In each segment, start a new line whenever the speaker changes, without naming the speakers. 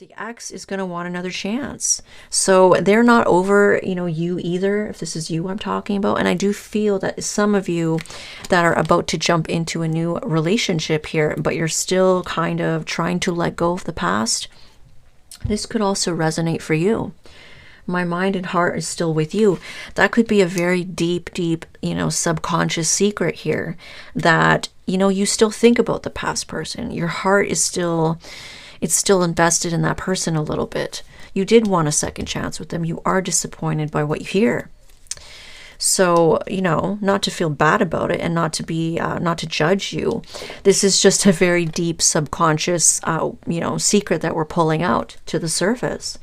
The ex is going to want another chance. So they're not over, you either, if this is you I'm talking about. And I do feel that some of you that are about to jump into a new relationship here, but you're still kind of trying to let go of the past, this could also resonate for you. My mind and heart is still with you. That could be a very deep, subconscious secret here that, you still think about the past person. Your heart is still... it's still invested in that person a little bit. You did want a second chance with them. You are disappointed by what you hear. So, not to feel bad about it and not to judge you. This is just a very deep subconscious, secret that we're pulling out to the surface.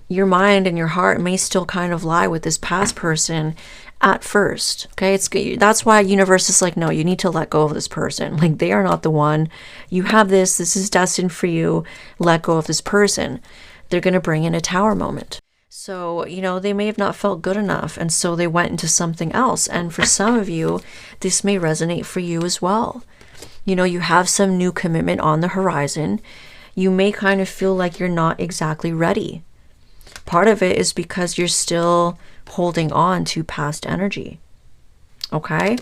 Your mind and your heart may still kind of lie with this past person at first. Okay, that's why universe is like, no, you need to let go of this person. Like, they are not the one. You have this is destined for you. Let go of this person. They're going to bring in a tower moment. So, they may have not felt good enough, and so they went into something else. And for some of you, this may resonate for you as well. You have some new commitment on the horizon. You may kind of feel like you're not exactly ready. Part of it is because you're still holding on to past energy. Okay?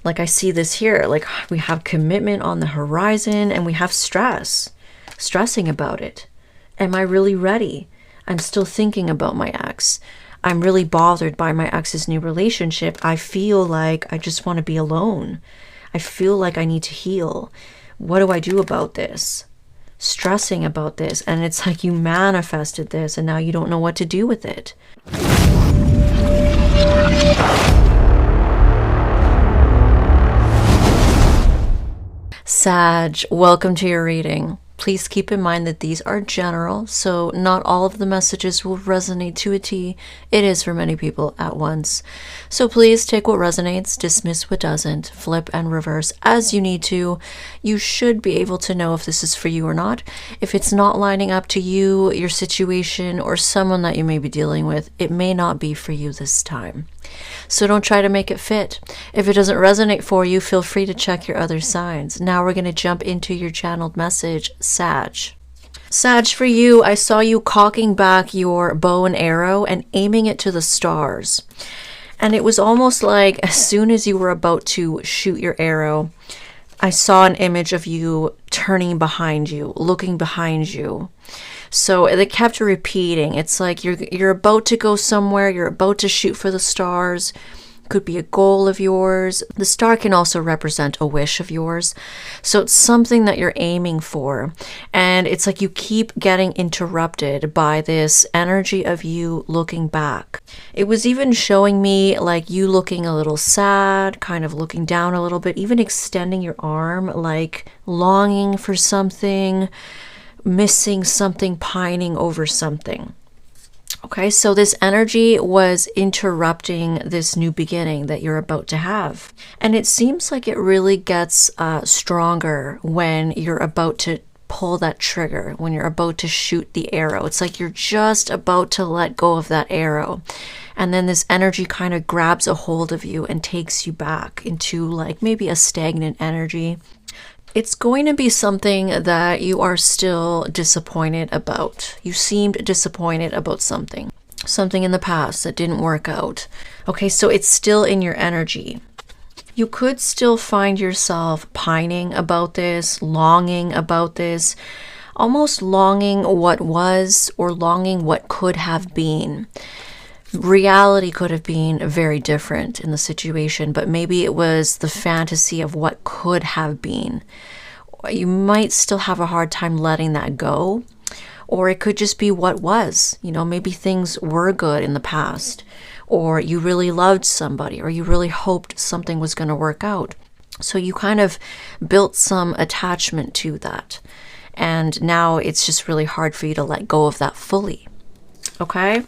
Like, I see this here. Like, we have commitment on the horizon and we have stressing about it. Am I really ready? I'm still thinking about my ex. I'm really bothered by my ex's new relationship. I feel like I just want to be alone. I feel like I need to heal. What do I do about this? Stressing about this, and it's like you manifested this and now you don't know what to do with it. Sag, welcome to your reading. Please keep in mind that these are general, so not all of the messages will resonate to a T. It is for many people at once. So please take what resonates, dismiss what doesn't, flip and reverse as you need to. You should be able to know if this is for you or not. If it's not lining up to you, your situation, or someone that you may be dealing with, it may not be for you this time. So don't try to make it fit. If it doesn't resonate for you, feel free to check your other signs. Now we're going to jump into your channeled message, Sag. Sag, for you, I saw you cocking back your bow and arrow and aiming it to the stars. And it was almost like as soon as you were about to shoot your arrow, I saw an image of you turning behind you, looking behind you. So they kept repeating. It's like you're about to go somewhere, you're about to shoot for the stars. Could be a goal of yours. The star can also represent a wish of yours. So it's something that you're aiming for. And it's like you keep getting interrupted by this energy of you looking back. It was even showing me like you looking a little sad, kind of looking down a little bit, even extending your arm, like longing for something, missing something, pining over something. Okay, so this energy was interrupting this new beginning that you're about to have. And it seems like it really gets stronger when you're about to pull that trigger, when you're about to shoot the arrow. It's like you're just about to let go of that arrow. And then this energy kind of grabs a hold of you and takes you back into like maybe a stagnant energy. It's going to be something that you are still disappointed about. You seemed disappointed about something in the past that didn't work out. Okay, so it's still in your energy. You could still find yourself pining about this, longing about this, almost longing what was or longing what could have been. Reality could have been very different in the situation, but maybe it was the fantasy of what could have been. You might still have a hard time letting that go, or it could just be what was. Maybe things were good in the past, or you really loved somebody, or you really hoped something was going to work out. So you kind of built some attachment to that, and now it's just really hard for you to let go of that fully. Okay?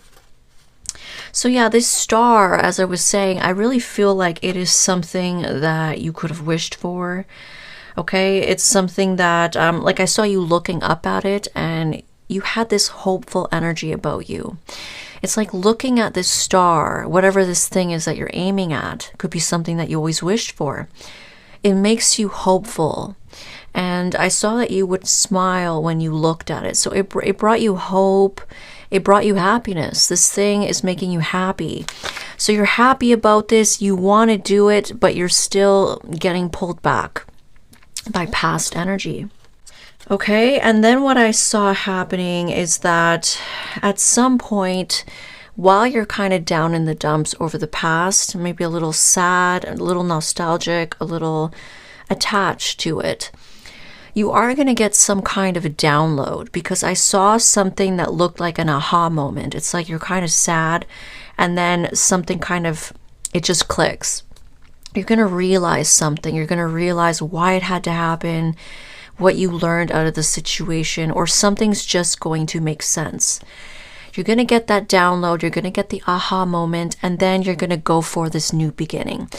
So yeah, this star, as I was saying, I really feel like it is something that you could have wished for. Okay, it's something that, like I saw you looking up at it and you had this hopeful energy about you. It's like looking at this star, whatever this thing is that you're aiming at, could be something that you always wished for. It makes you hopeful. And I saw that you would smile when you looked at it. So it brought you hope. It brought you happiness. This thing is making you happy. So you're happy about this. You want to do it, but you're still getting pulled back by past energy. Okay, and then what I saw happening is that at some point, while you're kind of down in the dumps over the past, maybe a little sad, a little nostalgic, a little attached to it, you are going to get some kind of a download, because I saw something that looked like an aha moment. It's like you're kind of sad, and then something kind of, it just clicks. You're going to realize something. You're going to realize why it had to happen, what you learned out of the situation, or something's just going to make sense. You're going to get that download. You're going to get the aha moment, and then you're going to go for this new beginning.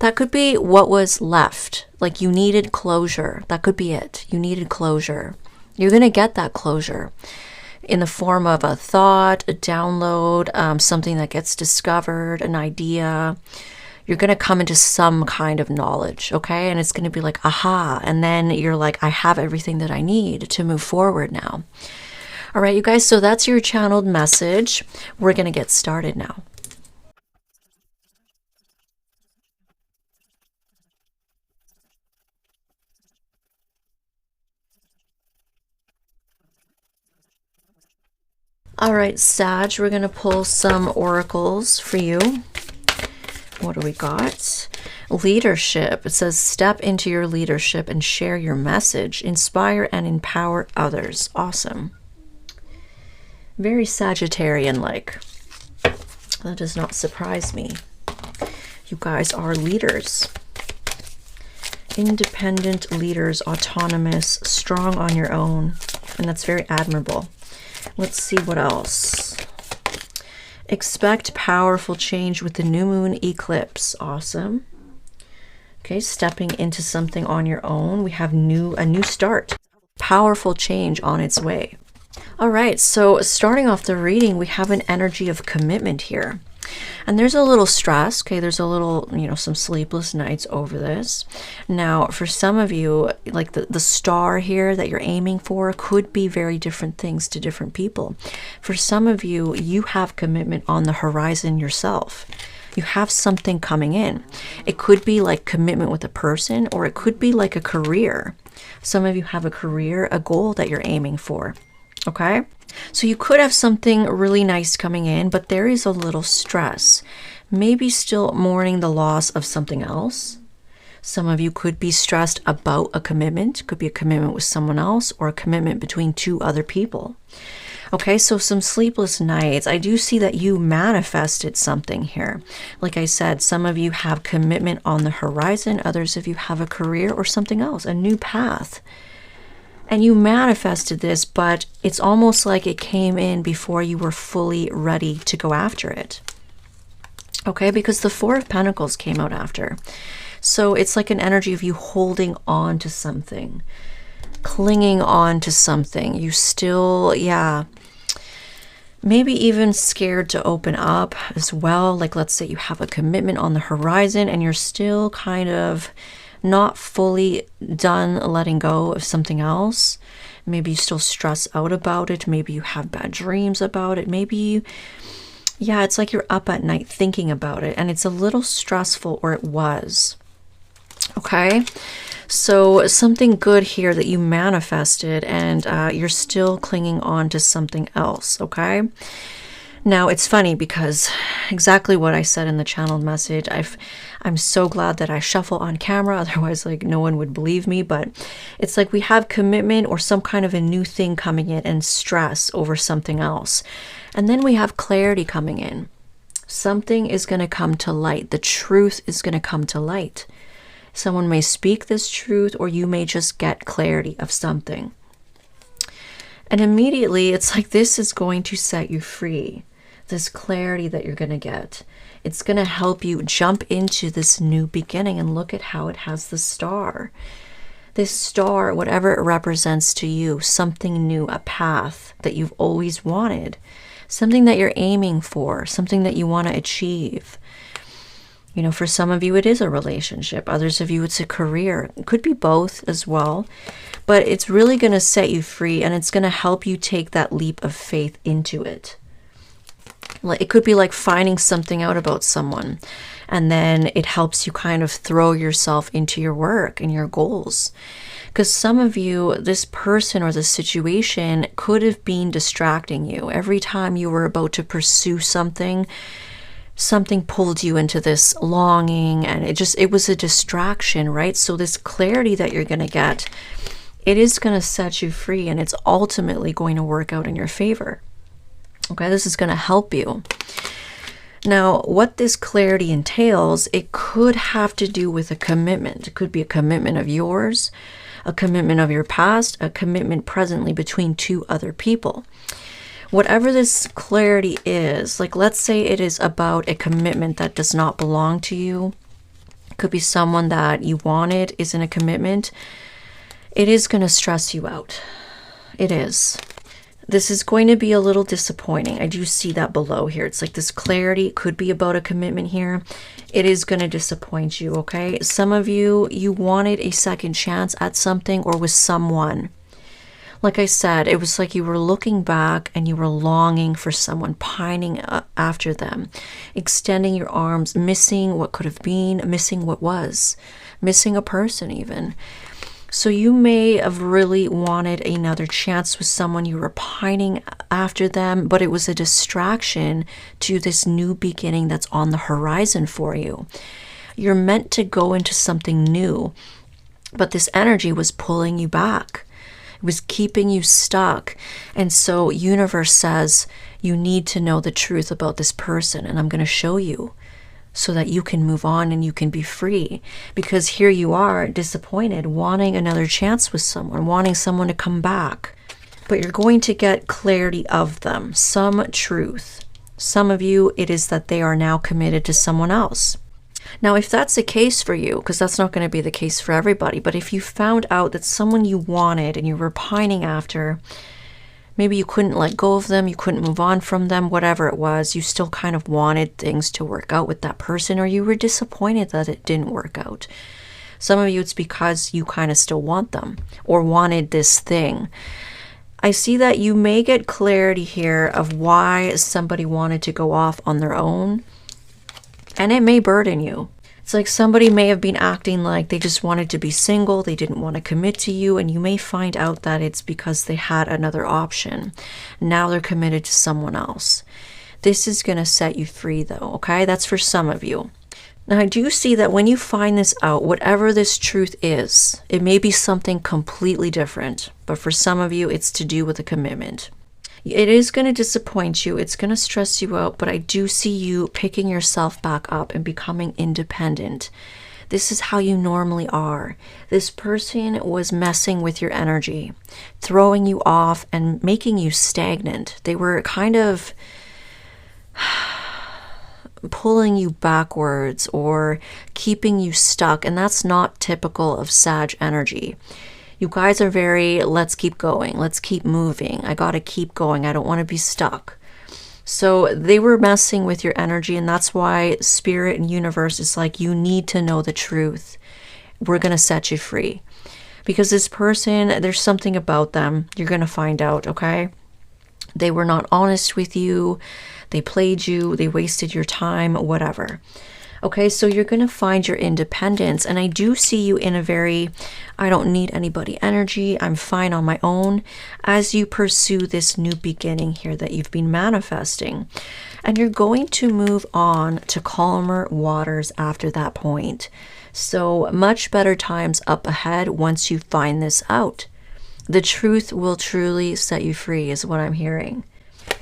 That could be what was left. Like you needed closure. That could be it. You needed closure. You're going to get that closure in the form of a thought, a download, something that gets discovered, an idea. You're going to come into some kind of knowledge, okay? And it's going to be like, aha. And then you're like, I have everything that I need to move forward now. All right, you guys, so that's your channeled message. We're going to get started now. All right, Sag, we're going to pull some oracles for you. What do we got? Leadership. It says, step into your leadership and share your message. Inspire and empower others. Awesome. Very Sagittarian-like. That does not surprise me. You guys are leaders. Independent leaders, autonomous, strong on your own. And that's very admirable. Let's see what else. Expect powerful change with the new moon eclipse. Awesome. Okay, stepping into something on your own. We have a new start. Powerful change on its way. All right, so starting off the reading, we have an energy of commitment here. And there's a little stress, okay? There's a little, some sleepless nights over this. Now, for some of you, like the star here that you're aiming for could be very different things to different people. For some of you, you have commitment on the horizon yourself. You have something coming in. It could be like commitment with a person, or it could be like a career. Some of you have a career, a goal that you're aiming for, okay? So you could have something really nice coming in, but there is a little stress. Maybe still mourning the loss of something else. Some of you could be stressed about a commitment. Could be a commitment with someone else, or a commitment between two other people. Okay, so some sleepless nights. I do see that you manifested something here. Like I said, some of you have commitment on the horizon. Others of you have a career or something else, a new path. And you manifested this, but it's almost like it came in before you were fully ready to go after it. Okay, because the Four of Pentacles came out after. So it's like an energy of you holding on to something, clinging on to something. You still, maybe even scared to open up as well. Like, let's say you have a commitment on the horizon and you're still kind of not fully done letting go of something else. Maybe you still stress out about it. Maybe you have bad dreams about it. Maybe you, it's like you're up at night thinking about it and it's a little stressful, or it was. Okay, so something good here that you manifested, and you're still clinging on to something else, okay? Now, it's funny because exactly what I said in the channeled message, I'm so glad that I shuffle on camera, otherwise like no one would believe me, but it's like we have commitment or some kind of a new thing coming in and stress over something else. And then we have clarity coming in. Something is going to come to light. The truth is going to come to light. Someone may speak this truth, or you may just get clarity of something. And immediately it's like this is going to set you free. This clarity that you're going to get. It's going to help you jump into this new beginning, and look at how it has the star. This star, whatever it represents to you, something new, a path that you've always wanted, something that you're aiming for, something that you want to achieve. You know, for some of you, it is a relationship. Others of you, it's a career. It could be both as well. But it's really going to set you free, and it's going to help you take that leap of faith into it. Like, it could be like finding something out about someone, and then it helps you kind of throw yourself into your work and your goals. Because some of you, this person or this situation could have been distracting you. Every time you were about to pursue something, something pulled you into this longing, and it was a distraction, right? So this clarity that you're going to get, it is going to set you free, and it's ultimately going to work out in your favor. Okay, this is going to help you. Now, what this clarity entails, it could have to do with a commitment. It could be a commitment of yours, a commitment of your past, a commitment presently between two other people. Whatever this clarity is, like let's say it is about a commitment that does not belong to you. It could be someone that you wanted is in a commitment. It is going to stress you out. It is. This is going to be a little disappointing. I do see that below here. It's like this clarity could be about a commitment here. It is going to disappoint you, okay? Some of you, you wanted a second chance at something or with someone. Like I said, it was like you were looking back and you were longing for someone, pining after them, extending your arms, missing what could have been, missing what was, missing a person even. So you may have really wanted another chance with someone. You were pining after them, but it was a distraction to this new beginning that's on the horizon for you. You're meant to go into something new, but this energy was pulling you back. It was keeping you stuck. And so universe says, you need to know the truth about this person, and I'm going to show you, so that you can move on and you can be free. Because here you are, disappointed, wanting another chance with someone, wanting someone to come back. But you're going to get clarity of them, some truth. Some of you, it is that they are now committed to someone else. Now, if that's the case for you, because that's not going to be the case for everybody, but if you found out that someone you wanted and you were pining after, maybe you couldn't let go of them, you couldn't move on from them, whatever it was, you still kind of wanted things to work out with that person, or you were disappointed that it didn't work out. Some of you, it's because you kind of still want them or wanted this thing. I see that you may get clarity here of why somebody wanted to go off on their own, and it may burden you. It's like somebody may have been acting like they just wanted to be single, they didn't want to commit to you, and you may find out that it's because they had another option. Now they're committed to someone else. This is going to set you free though, okay? That's for some of you. Now I do see that when you find this out, whatever this truth is, it may be something completely different, but for some of you, it's to do with a commitment. It is going to disappoint you. It's going to stress you out, but I do see you picking yourself back up and becoming independent. This is how you normally are. This person was messing with your energy, throwing you off and making you stagnant. They were kind of pulling you backwards or keeping you stuck, and that's not typical of Sag energy. You guys are very, let's keep going, let's keep moving, I gotta keep going, I don't want to be stuck. So they were messing with your energy, and that's why Spirit and Universe is like, you need to know the truth. We're gonna set you free. Because this person, there's something about them, you're gonna find out, okay? They were not honest with you, they played you, they wasted your time, whatever. Okay, so you're going to find your independence, and I do see you in a very, I don't need anybody energy, I'm fine on my own, as you pursue this new beginning here that you've been manifesting. And you're going to move on to calmer waters after that point. So much better times up ahead once you find this out. The truth will truly set you free is what I'm hearing.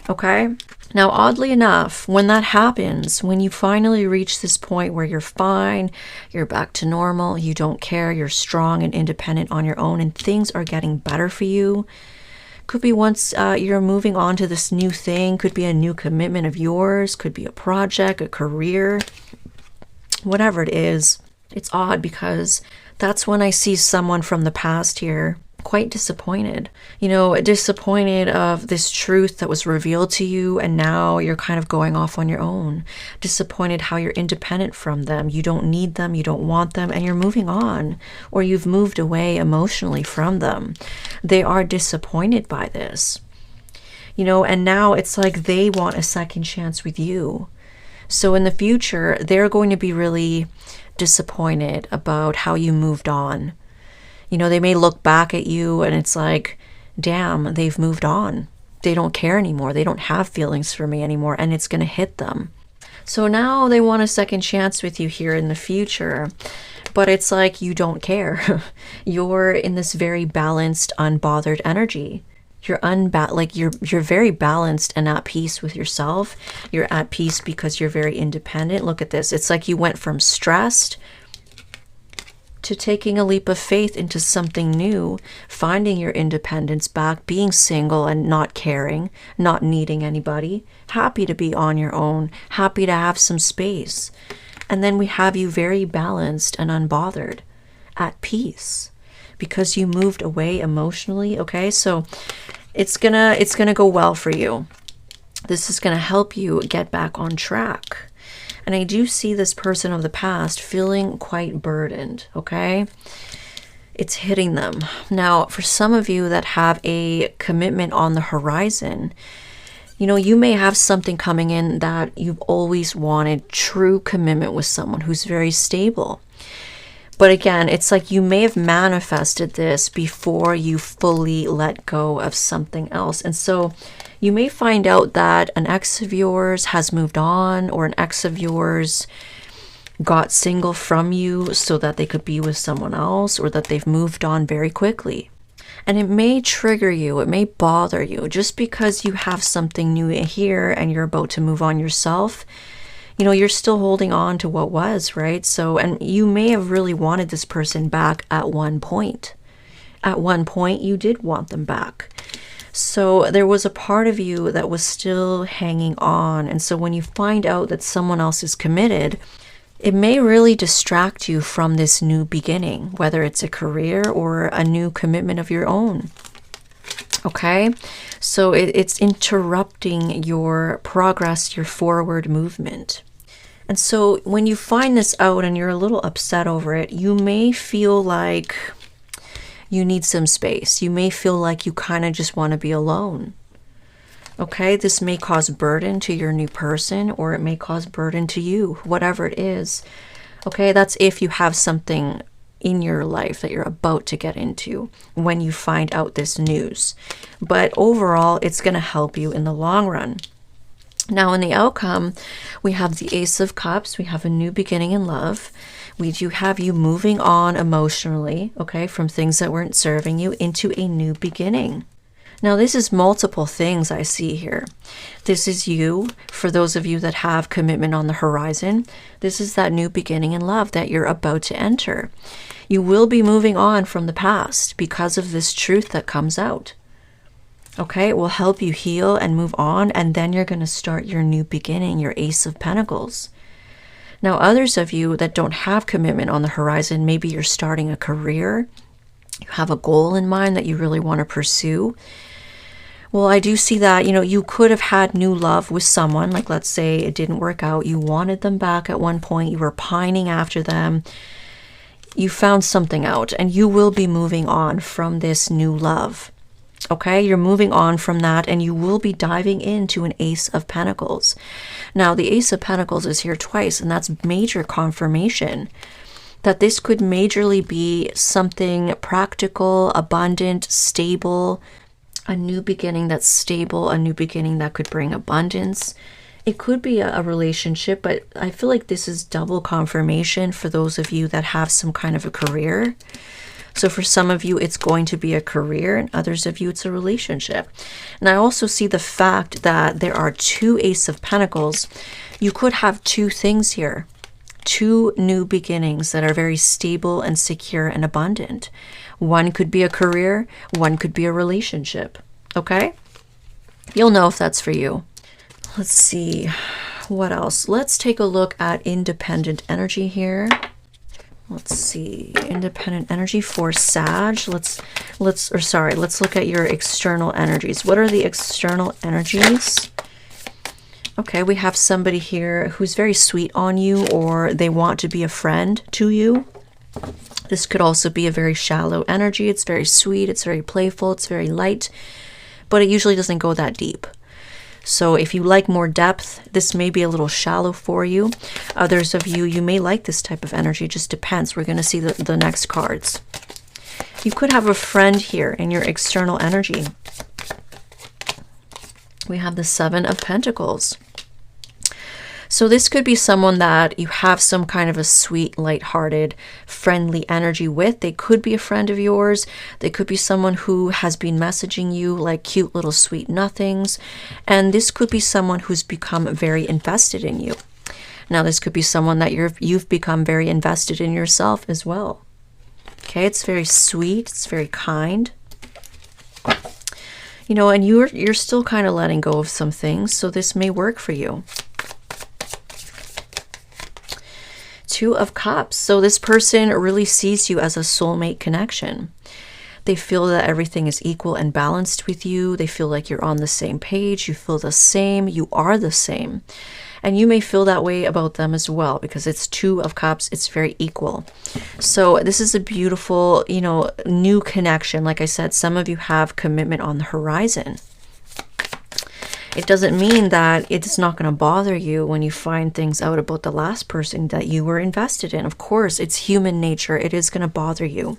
Okay? Now, oddly enough, when that happens, when you finally reach this point where you're fine, you're back to normal, you don't care, you're strong and independent on your own, and things are getting better for you, could be once you're moving on to this new thing, could be a new commitment of yours, could be a project, a career, whatever it is. It's odd because that's when I see someone from the past here quite disappointed. You know, disappointed of this truth that was revealed to you, and now you're kind of going off on your own. Disappointed how you're independent from them. You don't need them, you don't want them, and you're moving on, or you've moved away emotionally from them. They are disappointed by this. You know, and now it's like they want a second chance with you. So in the future, they're going to be really disappointed about how you moved on. You know, they may look back at you and it's like, damn, they've moved on. They don't care anymore. They don't have feelings for me anymore, and it's going to hit them. So now they want a second chance with you here in the future, but it's like you don't care. You're in this very balanced, unbothered energy. You're you're very balanced and at peace with yourself. You're at peace because you're very independent. Look at this. It's like you went from stressed to taking a leap of faith into something new, finding your independence back, being single and not caring, not needing anybody, happy to be on your own, happy to have some space. And then we have you very balanced and unbothered, at peace, because you moved away emotionally. Okay, so it's gonna go well for you. This is gonna help you get back on track. And I do see this person of the past feeling quite burdened, okay? It's hitting them. Now, for some of you that have a commitment on the horizon, you know, you may have something coming in that you've always wanted, true commitment with someone who's very stable. But again, it's like you may have manifested this before you fully let go of something else. And so you may find out that an ex of yours has moved on, or an ex of yours got single from you so that they could be with someone else, or that they've moved on very quickly. And it may trigger you, it may bother you, just because you have something new here and you're about to move on yourself. You know, you're still holding on to what was, right? So, and you may have really wanted this person back at one point. At one point, you did want them back. So there was a part of you that was still hanging on. And so when you find out that someone else is committed, it may really distract you from this new beginning, whether it's a career or a new commitment of your own. Okay, so it's interrupting your progress, your forward movement. And so when you find this out and you're a little upset over it, you may feel like you need some space. You may feel like you kind of just want to be alone. Okay, this may cause burden to your new person, or it may cause burden to you, whatever it is. Okay, that's if you have something in your life that you're about to get into when you find out this news. But overall, it's going to help you in the long run. Now, in the outcome, we have the Ace of Cups. We have a new beginning in love. We do have you moving on emotionally, okay, from things that weren't serving you into a new beginning. Now, this is multiple things I see here. This is you, for those of you that have commitment on the horizon. This is that new beginning in love that you're about to enter. You will be moving on from the past because of this truth that comes out. Okay, it will help you heal and move on, and then you're going to start your new beginning, your Ace of Pentacles. Now, others of you that don't have commitment on the horizon, maybe you're starting a career, you have a goal in mind that you really want to pursue. Well, I do see that, you know, you could have had new love with someone, like let's say it didn't work out, you wanted them back at one point, you were pining after them, you found something out, and you will be moving on from this new love. Okay, you're moving on from that, and you will be diving into an Ace of Pentacles. Now, the Ace of Pentacles is here twice, and that's major confirmation that this could majorly be something practical, abundant, stable, a new beginning that's stable, a new beginning that could bring abundance. It could be a relationship, but I feel like this is double confirmation for those of you that have some kind of a career. So for some of you, it's going to be a career, and others of you, it's a relationship. And I also see the fact that there are two Ace of Pentacles. You could have two things here, two new beginnings that are very stable and secure and abundant. One could be a career, one could be a relationship. Okay? You'll know if that's for you. Let's see. What else? Let's take a look at independent energy here. Let's see, independent energy for Sag. Let's look at your external energies. What are the external energies? Okay, we have somebody here who's very sweet on you, or they want to be a friend to you. This could also be a very shallow energy. It's very sweet, it's very playful, it's very light, but it usually doesn't go that deep. So if you like more depth, this may be a little shallow for you. Others of you, you may like this type of energy. It just depends. We're going to see the next cards. You could have a friend here in your external energy. We have the Seven of Pentacles. So this could be someone that you have some kind of a sweet, lighthearted, friendly energy with. They could be a friend of yours. They could be someone who has been messaging you like cute little sweet nothings. And this could be someone who's become very invested in you. Now, this could be someone that you've become very invested in yourself as well. Okay, it's very sweet. It's very kind. You know, and you're still kind of letting go of some things, so this may work for you. Two of Cups. So this person really sees you as a soulmate connection. They feel that everything is equal and balanced with you. They feel like you're on the same page. You feel the same. You are the same. And you may feel that way about them as well, because it's Two of Cups. It's very equal. So this is a beautiful, you know, new connection. Like I said, some of you have commitment on the horizon. It doesn't mean that it's not going to bother you when you find things out about the last person that you were invested in. Of course, it's human nature. It is going to bother you.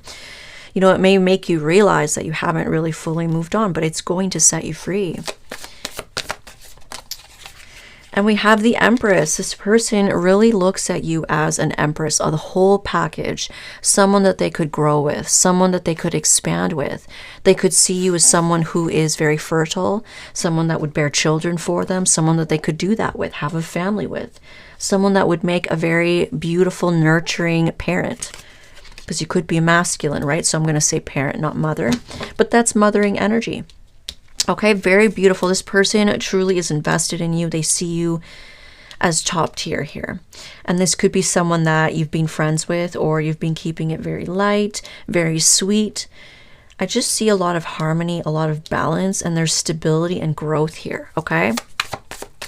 You know, it may make you realize that you haven't really fully moved on, but it's going to set you free. And we have the Empress. This person really looks at you as an empress, or the whole package, someone that they could grow with, someone that they could expand with. They could see you as someone who is very fertile, someone that would bear children for them, someone that they could do that with, have a family with, someone that would make a very beautiful, nurturing parent. Because you could be masculine, right? So I'm going to say parent, not mother, but that's mothering energy. Okay, very beautiful. This person truly is invested in you. They see you as top tier here. And this could be someone that you've been friends with, or you've been keeping it very light, very sweet. I just see a lot of harmony, a lot of balance, and there's stability and growth here, okay?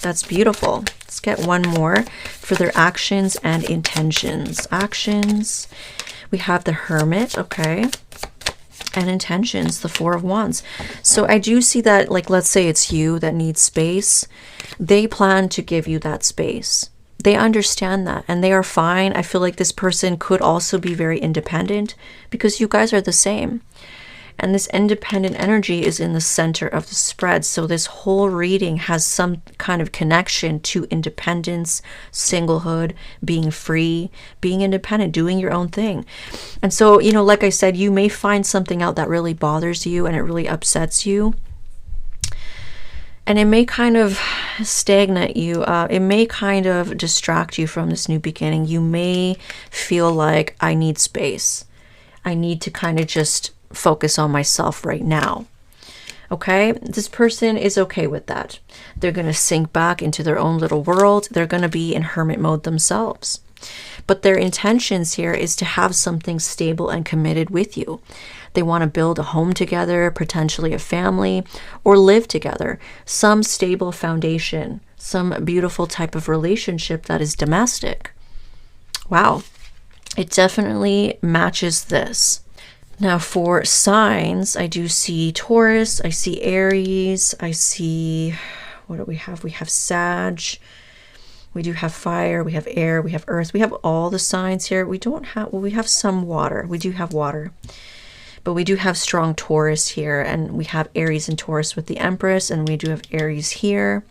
That's beautiful. Let's get one more for their actions and intentions. Actions. We have the Hermit, okay? And intentions, the Four of Wands. So I do see that, like, let's say it's you that needs space. They plan to give you that space. They understand that, and they are fine. I feel like this person could also be very independent, because you guys are the same. And this independent energy is in the center of the spread. So this whole reading has some kind of connection to independence, singlehood, being free, being independent, doing your own thing. And so, you know, like I said, you may find something out that really bothers you and it really upsets you. And it may kind of stagnate you. It may kind of distract you from this new beginning. You may feel like, I need space. I need to kind of just focus on myself right now. Okay, this person is okay with that. They're going to sink back into their own little world. They're going to be in hermit mode themselves. But their intentions here is to have something stable and committed with you. They want to build a home together, potentially a family, or live together. Some stable foundation, some beautiful type of relationship that is domestic. Wow, it definitely matches this. Now for signs, I do see Taurus, I see Aries, I see, what do we have? We have Sag, we do have fire, we have air, we have earth. We have all the signs here. We don't have, well, we have some water. We do have water. But we do have strong Taurus here, and we have Aries and Taurus with the Empress, and we do have Aries here.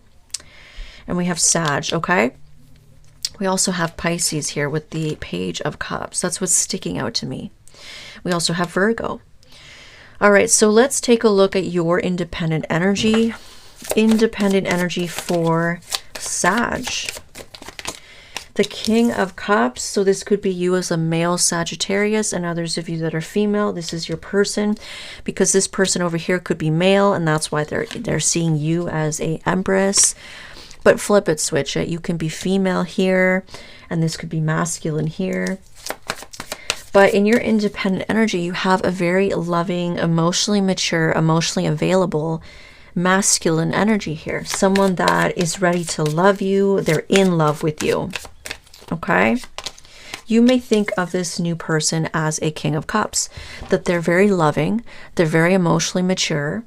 And we have Sag, okay? We also have Pisces here with the Page of Cups. That's what's sticking out to me. We also have Virgo. All right, so let's take a look at your independent energy. Independent energy for Sag. The King of Cups. So this could be you as a male Sagittarius, and others of you that are female, this is your person, because this person over here could be male, and that's why they're seeing you as a Empress. But flip it, switch it. You can be female here, and this could be masculine here. But in your independent energy, you have a very loving, emotionally mature, emotionally available, masculine energy here. Someone that is ready to love you. They're in love with you. Okay? You may think of this new person as a King of Cups, that they're very loving. They're very emotionally mature.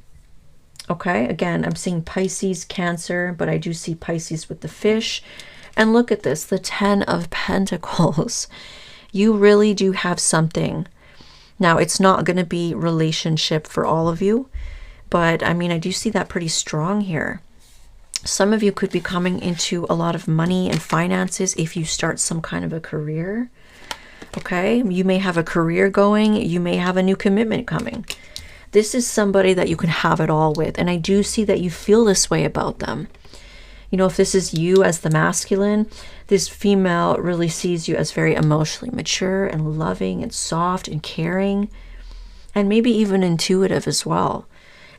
Okay? Again, I'm seeing Pisces, Cancer, but I do see Pisces with the fish. And look at this, the 10 of Pentacles. You really do have something. Now, it's not going to be relationship for all of you, but I mean, I do see that pretty strong here. Some of you could be coming into a lot of money and finances if you start some kind of a career. Okay, you may have a career going, you may have a new commitment coming. This is somebody that you can have it all with, and I do see that you feel this way about them. You know, if this is you as the masculine, this female really sees you as very emotionally mature and loving and soft and caring, and maybe even intuitive as well.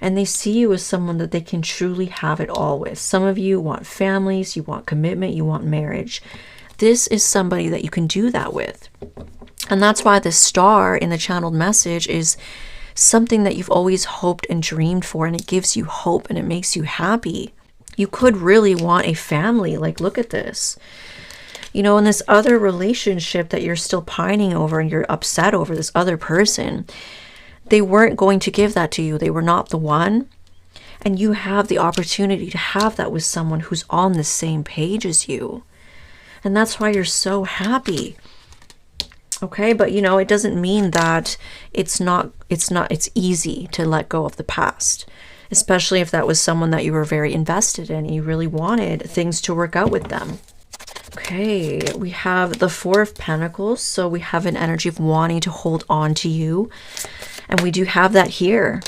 And they see you as someone that they can truly have it all with. Some of you want families, you want commitment, you want marriage. This is somebody that you can do that with. And that's why the star in the channeled message is something that you've always hoped and dreamed for, and it gives you hope and it makes you happy. You could really want a family. Like, look at this. You know, in this other relationship that you're still pining over and you're upset over, this other person, they weren't going to give that to you. They were not the one. And you have the opportunity to have that with someone who's on the same page as you. And that's why you're so happy. Okay, but you know, it doesn't mean that it's easy to let go of the past. Especially if that was someone that you were very invested in. You really wanted things to work out with them. Okay, we have the 4 of Pentacles. So we have an energy of wanting to hold on to you. And we do have that here.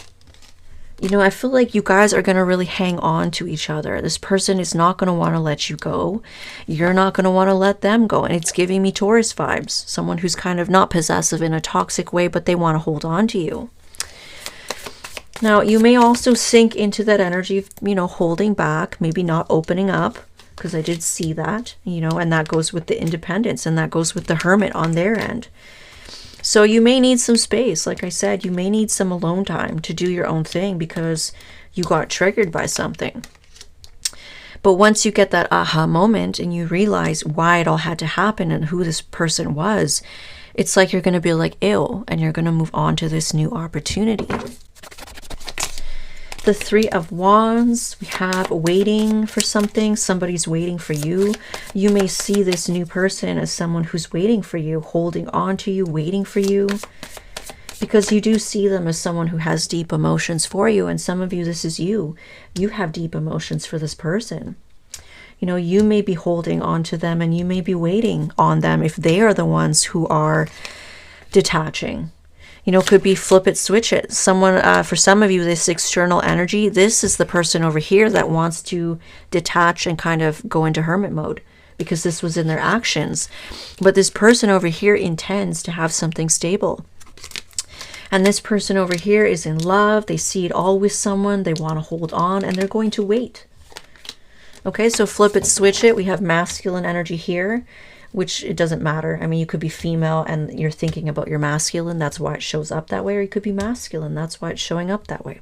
You know, I feel like you guys are going to really hang on to each other. This person is not going to want to let you go. You're not going to want to let them go. And it's giving me Taurus vibes. Someone who's kind of not possessive in a toxic way, but they want to hold on to you. Now, you may also sink into that energy of, you know, holding back, maybe not opening up, because I did see that, you know, and that goes with the independence, and that goes with the hermit on their end. So you may need some space. Like I said, you may need some alone time to do your own thing because you got triggered by something. But once you get that aha moment and you realize why it all had to happen and who this person was, it's like you're going to be like, ew, and you're going to move on to this new opportunity. The 3 of Wands, we have waiting for something. Somebody's waiting for you. You may see this new person as someone who's waiting for you, holding on to you, waiting for you. Because you do see them as someone who has deep emotions for you. And some of you, this is you. You have deep emotions for this person. You know, you may be holding on to them and you may be waiting on them if they are the ones who are detaching. You know, could be flip it, switch it. Someone, for some of you, this external energy, this is the person over here that wants to detach and kind of go into hermit mode because this was in their actions. But this person over here intends to have something stable. And this person over here is in love. They see it all with someone. They want to hold on and they're going to wait. Okay, so flip it, switch it. We have masculine energy here, which it doesn't matter. I mean, you could be female and you're thinking about your masculine. That's why it shows up that way. Or you could be masculine. That's why it's showing up that way.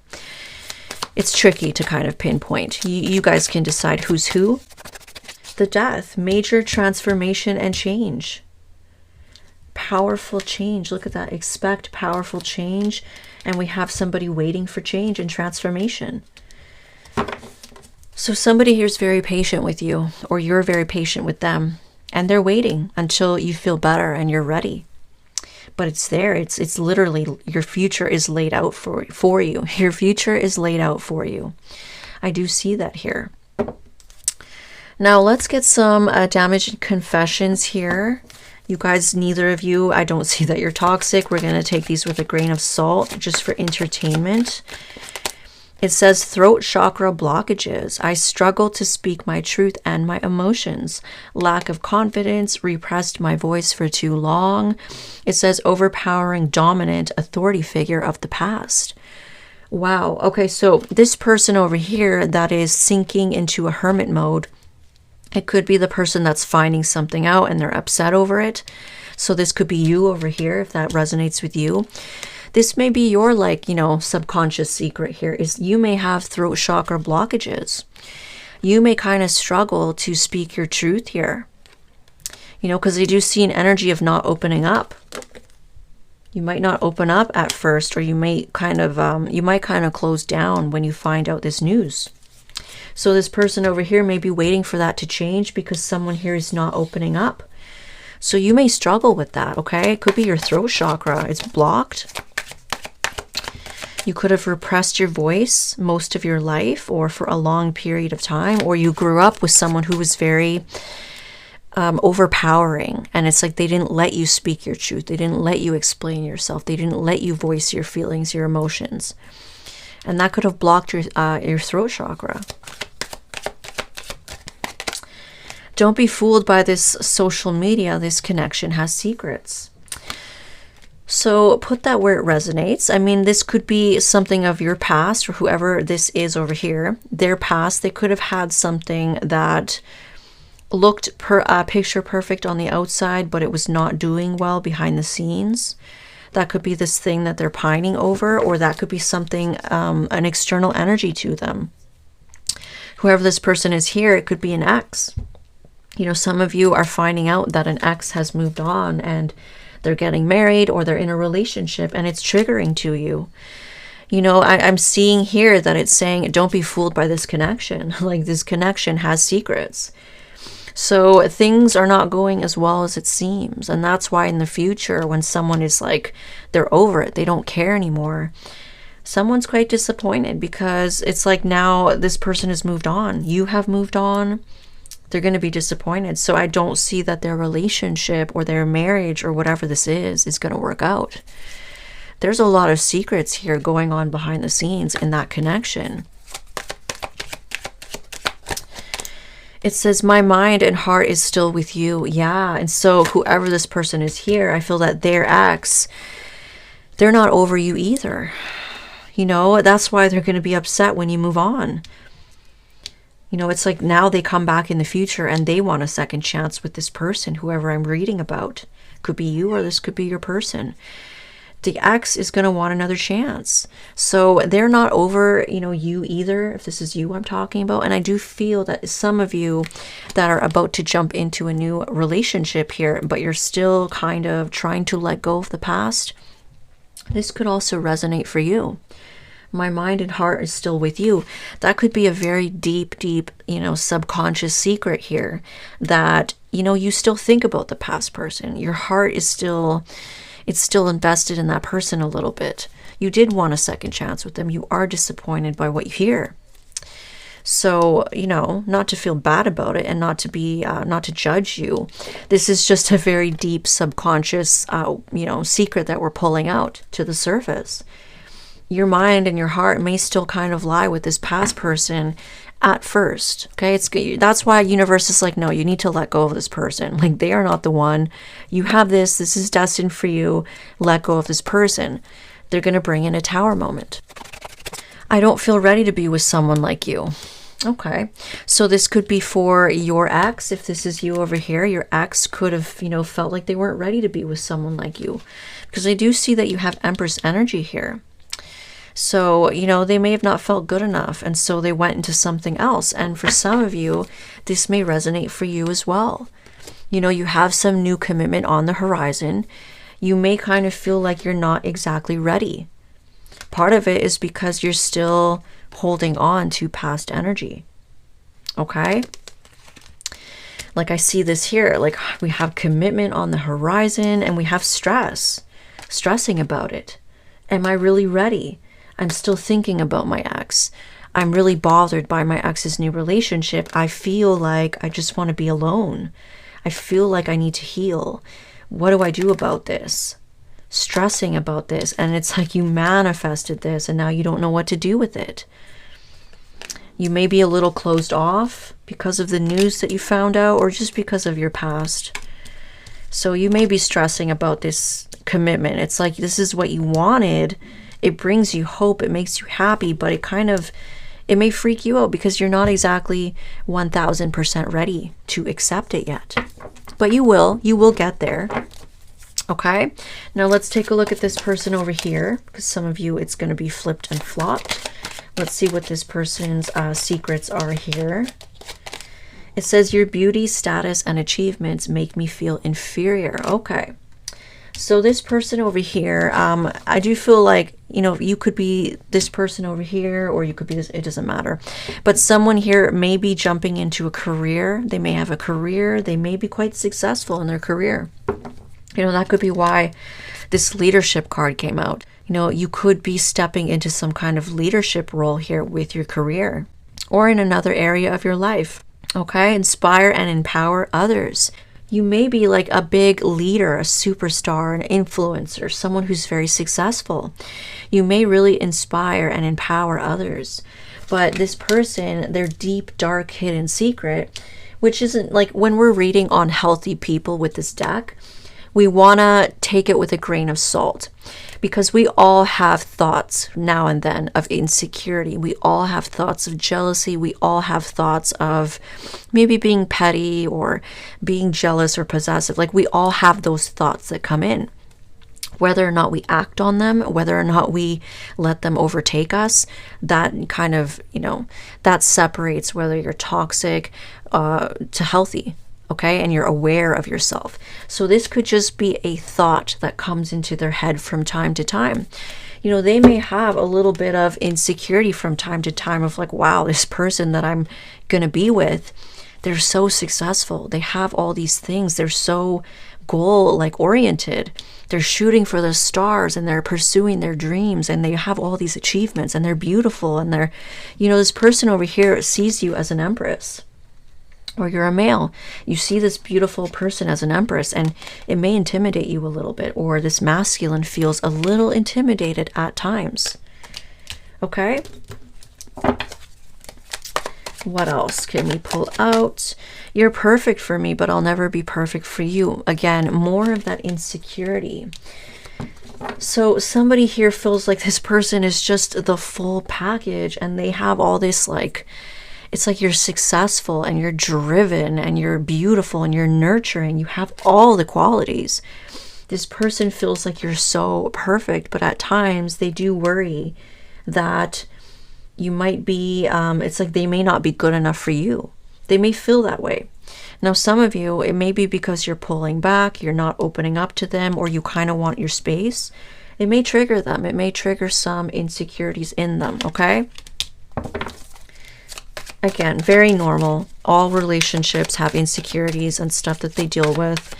It's tricky to kind of pinpoint. You guys can decide who's who. The Death, major transformation and change. Powerful change. Look at that. Expect powerful change. And we have somebody waiting for change and transformation. So somebody here is very patient with you, or you're very patient with them. And they're waiting until you feel better and you're ready. But it's there. It's literally, your future is laid out for you. Your future is laid out for you. I do see that here. Now let's get some damaged confessions here. You guys, neither of you, I don't see that you're toxic. We're going to take these with a grain of salt just for entertainment. It says throat chakra blockages. I struggle to speak my truth and my emotions. Lack of confidence, repressed my voice for too long. It says overpowering, dominant authority figure of the past. Wow. Okay, so this person over here that is sinking into a hermit mode, it could be the person that's finding something out and they're upset over it. So this could be you over here, if that resonates with you. This may be your, like, you know, subconscious secret here, is you may have throat chakra blockages. You may kind of struggle to speak your truth here. You know, because I do see an energy of not opening up. You might not open up at first, or you might kind of close down when you find out this news. So this person over here may be waiting for that to change because someone here is not opening up. So you may struggle with that, okay? It could be your throat chakra. It's blocked. You could have repressed your voice most of your life, or for a long period of time, or you grew up with someone who was very overpowering, and it's like they didn't let you speak your truth. They didn't let you explain yourself. They didn't let you voice your feelings, your emotions, and that could have blocked your throat chakra. Don't be fooled by this social media. This connection has secrets. So put that where it resonates. I mean, this could be something of your past, or whoever this is over here, their past. They could have had something that looked picture perfect on the outside, but it was not doing well behind the scenes. That could be this thing that they're pining over, or that could be something, an external energy to them. Whoever this person is here, it could be an ex. You know, some of you are finding out that an ex has moved on and they're getting married, or they're in a relationship, and it's triggering to you. You know, I'm seeing here that it's saying, don't be fooled by this connection. Like, this connection has secrets. So things are not going as well as it seems. And that's why in the future, when someone is like, they're over it, they don't care anymore, someone's quite disappointed, because it's like now this person has moved on. You have moved on. They're going to be disappointed. So I don't see that their relationship or their marriage or whatever this is going to work out. There's a lot of secrets here going on behind the scenes in that connection. It says, my mind and heart is still with you. Yeah. And so whoever this person is here, I feel that their ex, they're not over you either. You know, that's why they're going to be upset when you move on. You know, it's like now they come back in the future and they want a second chance with this person, whoever I'm reading about. Could be you, or this could be your person. The ex is going to want another chance. So they're not over, you know, you either, if this is you I'm talking about. And I do feel that some of you that are about to jump into a new relationship here, but you're still kind of trying to let go of the past, this could also resonate for you. My mind and heart is still with you. That could be a very deep, you know, subconscious secret here, that, you know, you still think about the past person. Your heart is still, it's still invested in that person a little bit. You did want a second chance with them. You are disappointed by what you hear. So, you know, not to feel bad about it, and not to be, not to judge you. This is just a very deep subconscious, you know, secret that we're pulling out to the surface. Your mind and your heart may still kind of lie with this past person at first. Okay, that's why universe is like, no, you need to let go of this person. Like, they are not the one. You have this is destined for you. Let go of this person. They're going to bring in a tower moment. I don't feel ready to be with someone like you. Okay, so this could be for your ex. If this is you over here, your ex could have, you know, felt like they weren't ready to be with someone like you, because I do see that you have Empress energy here. So, you know, they may have not felt good enough, and so they went into something else. And for some of you, this may resonate for you as well. You know, you have some new commitment on the horizon. You may kind of feel like you're not exactly ready. Part of it is because you're still holding on to past energy. Okay? Like, I see this here. Like, we have commitment on the horizon, and we have stressing about it. Am I really ready? I'm still thinking about my ex. I'm really bothered by my ex's new relationship. I feel like I just want to be alone. I feel like I need to heal. What do I do about this? Stressing about this. And it's like you manifested this and now you don't know what to do with it. You may be a little closed off because of the news that you found out, or just because of your past. So you may be stressing about this commitment. It's like this is what you wanted. It brings you hope, it makes you happy, but it may freak you out because you're not exactly 1000% ready to accept it yet. But you will get there. Okay, now let's take a look at this person over here, because some of you it's going to be flipped and flopped. Let's see what this person's secrets are here. It says, your beauty, status, and achievements make me feel inferior. Okay, so this person over here, I do feel like, you know, you could be this person over here, or you could be this, it doesn't matter. But someone here may be jumping into a career. They may have a career. They may be quite successful in their career. You know, that could be why this leadership card came out. You know, you could be stepping into some kind of leadership role here with your career or in another area of your life. Okay, inspire and empower others. You may be like a big leader, a superstar, an influencer, someone who's very successful. You may really inspire and empower others. But this person, their deep, dark, hidden secret, which isn't like when we're reading on healthy people with this deck, we want to take it with a grain of salt, because we all have thoughts now and then of insecurity. We all have thoughts of jealousy. We all have thoughts of maybe being petty or being jealous or possessive. Like, we all have those thoughts that come in. Whether or not we act on them, whether or not we let them overtake us, that kind of, you know, that separates whether you're toxic to healthy. Okay, and you're aware of yourself. So this could just be a thought that comes into their head from time to time. You know, they may have a little bit of insecurity from time to time of like, wow, this person that I'm going to be with, they're so successful. They have all these things. They're so goal oriented. They're shooting for the stars and they're pursuing their dreams and they have all these achievements and they're beautiful and they're, you know, this person over here sees you as an empress. Or you're a male, you see this beautiful person as an empress, and it may intimidate you a little bit, or this masculine feels a little intimidated at times. Okay? What else can we pull out? You're perfect for me, but I'll never be perfect for you. Again, more of that insecurity. So somebody here feels like this person is just the full package, and they have all this like, it's like you're successful and you're driven and you're beautiful and you're nurturing. You have all the qualities. This person feels like you're so perfect, but at times they do worry that you might be, it's like they may not be good enough for you. They may feel that way. Now, some of you, it may be because you're pulling back, you're not opening up to them, or you kind of want your space. It may trigger them. It may trigger some insecurities in them, okay? Again, very normal. All relationships have insecurities and stuff that they deal with.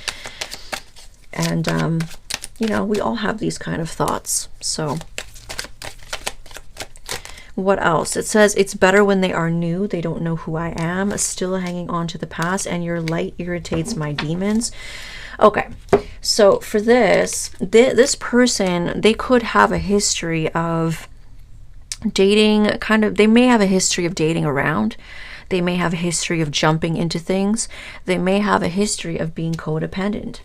And, you know, we all have these kind of thoughts. So, what else? It says, it's better when they are new. They don't know who I am. Still hanging on to the past. And your light irritates my demons. Okay. So, for this, this person, they could have a history of dating, kind of, they may have a history of dating around. They may have a history of jumping into things. They may have a history of being codependent.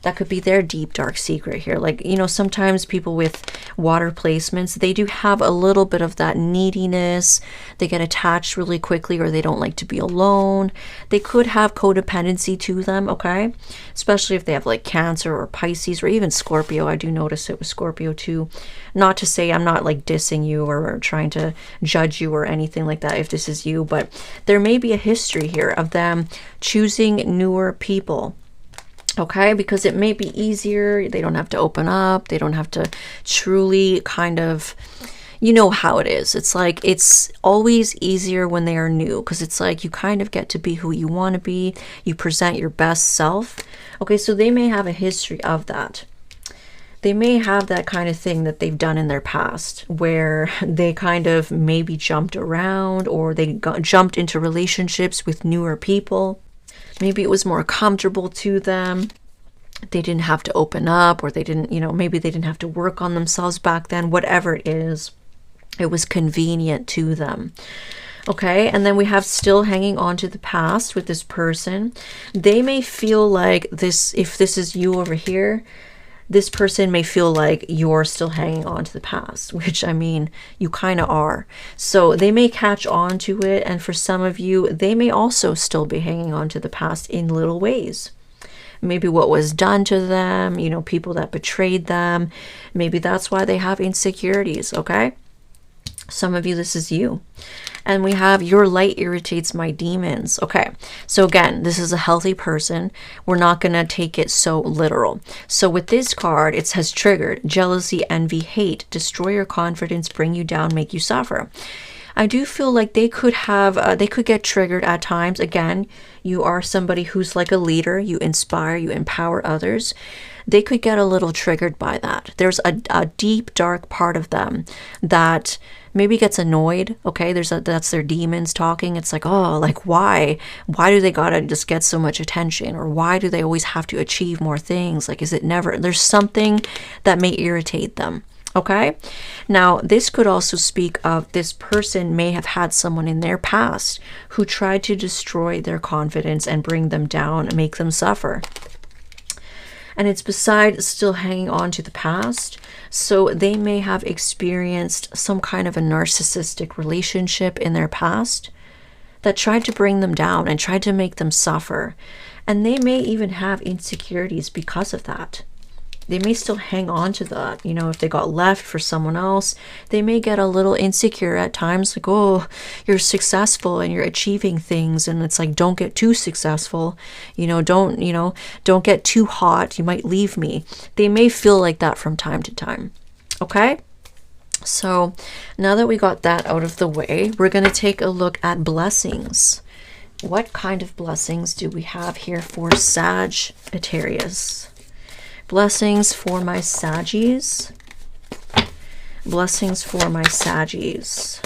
That could be their deep, dark secret here. Like, you know, sometimes people with water placements, they do have a little bit of that neediness. They get attached really quickly, or they don't like to be alone. They could have codependency to them, okay? Especially if they have like Cancer or Pisces or even Scorpio. I do notice it with Scorpio too. Not to say I'm not like dissing you or trying to judge you or anything like that if this is you, but there may be a history here of them choosing newer people. Okay, because it may be easier. They don't have to open up. They don't have to truly kind of, you know how it is. It's like, it's always easier when they are new, because it's like you kind of get to be who you want to be. You present your best self. Okay, so they may have a history of that. They may have that kind of thing that they've done in their past where they kind of maybe jumped around, or they jumped into relationships with newer people. Maybe it was more comfortable to them. They didn't have to open up, or they didn't, you know, maybe they didn't have to work on themselves back then. Whatever it is, it was convenient to them. Okay, and then we have still hanging on to the past with this person. They may feel like this, if this is you over here, this person may feel like you're still hanging on to the past, which, I mean, you kind of are. So they may catch on to it. And for some of you, they may also still be hanging on to the past in little ways. maybe what was done to them, you know, people that betrayed them. Maybe that's why they have insecurities, okay? Some of you, this is you. And we have your light irritates my demons. Okay, so again, this is a healthy person. We're not going to take it so literal. So with this card, it says triggered: jealousy, envy, hate, destroy your confidence, bring you down, make you suffer. I do feel like they could have, they could get triggered at times. Again, you are somebody who's like a leader. You inspire, you empower others. They could get a little triggered by that. There's a deep, dark part of them that maybe gets annoyed. Okay, that's their demons talking. It's like, oh, like why do they gotta just get so much attention, or why do they always have to achieve more things? Like, is it never, there's something that may irritate them. Okay, now this could also speak of this person may have had someone in their past who tried to destroy their confidence and bring them down and make them suffer. And it's beside still hanging on to the past. So they may have experienced some kind of a narcissistic relationship in their past that tried to bring them down and tried to make them suffer. And they may even have insecurities because of that. They may still hang on to that. You know, if they got left for someone else, they may get a little insecure at times, like, oh, you're successful and you're achieving things, and it's like, don't get too successful, don't get too hot, you might leave me. They may feel like that from time to time. Okay, so now that we got that out of the way, we're going to take a look at blessings. What kind of blessings do we have here for Sagittarius? Blessings for my Saggies. Blessings for my Saggies.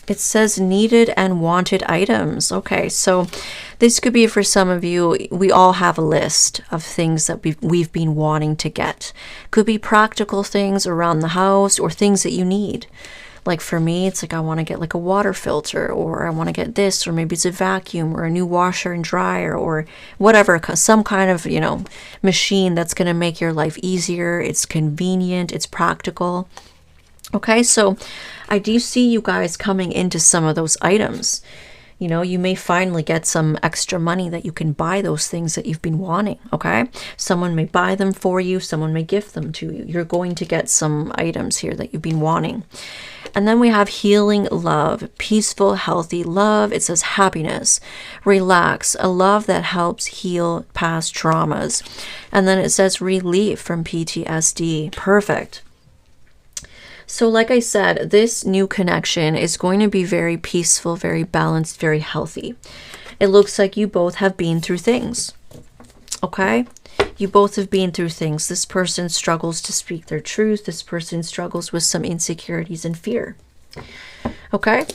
It says needed and wanted items. Okay, so this could be for some of you. We all have a list of things that we've been wanting to get. Could be practical things around the house or things that you need. Like for me, it's like I want to get like a water filter, or I want to get this, or maybe it's a vacuum or a new washer and dryer or whatever, some kind of, machine that's going to make your life easier. It's convenient, it's practical. Okay, so I do see you guys coming into some of those items. You may finally get some extra money that you can buy those things that you've been wanting, okay? Someone may buy them for you, someone may gift them to you. You're going to get some items here that you've been wanting. And then we have healing love, peaceful, healthy love. It says happiness, relax, a love that helps heal past traumas. And then it says relief from PTSD. Perfect. So like I said, this new connection is going to be very peaceful, very balanced, very healthy. It looks like you both have been through things. Okay? You both have been through things. This person struggles to speak their truth. This person struggles with some insecurities and fear. Okay?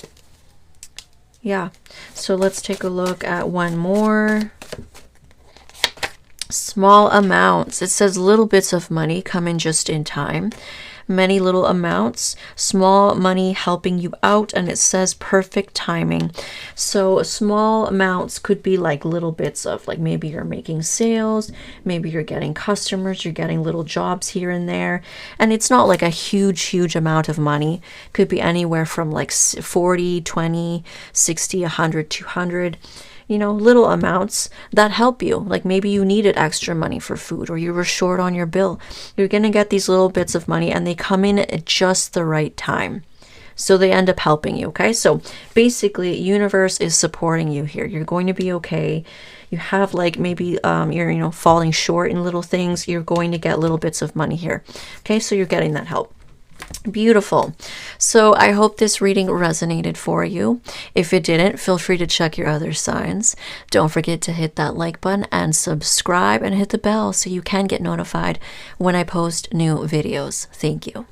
Yeah. So let's take a look at one more. Small amounts. It says little bits of money come in just in time. Many little amounts, small money helping you out, and it says perfect timing. So small amounts could be like little bits of, like, maybe you're making sales, maybe you're getting customers, you're getting little jobs here and there, and it's not like a huge amount of money. Could be anywhere from like 40, 20, 60, 100, 200. Little amounts that help you. Like maybe you needed extra money for food, or you were short on your bill. You're going to get these little bits of money, and they come in at just the right time. So they end up helping you, okay? So basically, universe is supporting you here. You're going to be okay. You have like maybe you're falling short in little things. You're going to get little bits of money here. Okay, so you're getting that help. Beautiful. So I hope this reading resonated for you. If it didn't, feel free to check your other signs. Don't forget to hit that like button and subscribe, and hit the bell so you can get notified when I post new videos. Thank you.